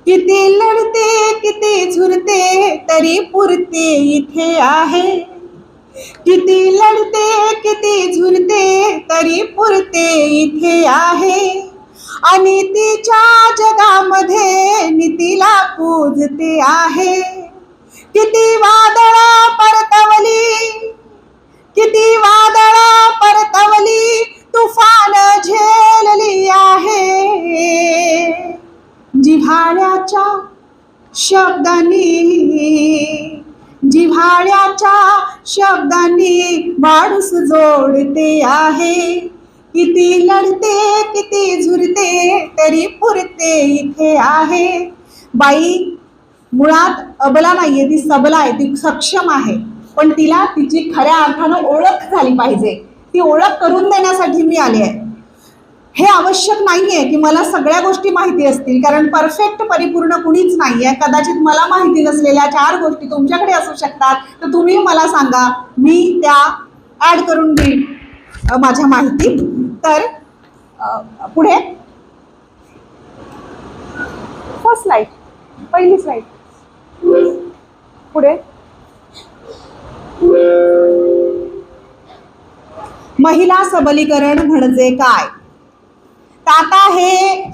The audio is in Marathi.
किती लढते किती झुरते तरी पुरते इथे आहे. किती लढते किती झुरते तरी पुरते इथे आहे. अनितीच्या जगामध्ये नीतीला पूजते आहे. किती वादळा परतवली किती वादळा परतवली तुफान झेलली आहे. जिव्हाळ्याच्या शब्दांनी जिव्हाळ्याच्या शब्दांनी माणूस जोडते आहे. किती लढते किती झुरते तरी पुरते इथे आहे. बाई मुळात अबला नाहीये, ती सबला आहे, ती सक्षम आहे. पण तिला तिची खऱ्या अर्थानं ओळख झाली पाहिजे. ती ओळख करून देण्यासाठी मी आले आहे. हे आवश्यक नाहीये की मला सगळ्या गोष्टी माहिती असतील, कारण परफेक्ट परिपूर्ण कुणीच नाहीये. कदाचित मला माहिती नसलेल्या 4 गोष्टी तुमच्याकडे असू शकतात, तर तुम्ही मला सांगा, मी त्या ऍड करून देईन माझ्या माहितीत. तर पुढे फर्स्ट स्लाइड, पहिली स्लाइड, पुढे महिला सबलीकरण म्हणजे काय? आता हे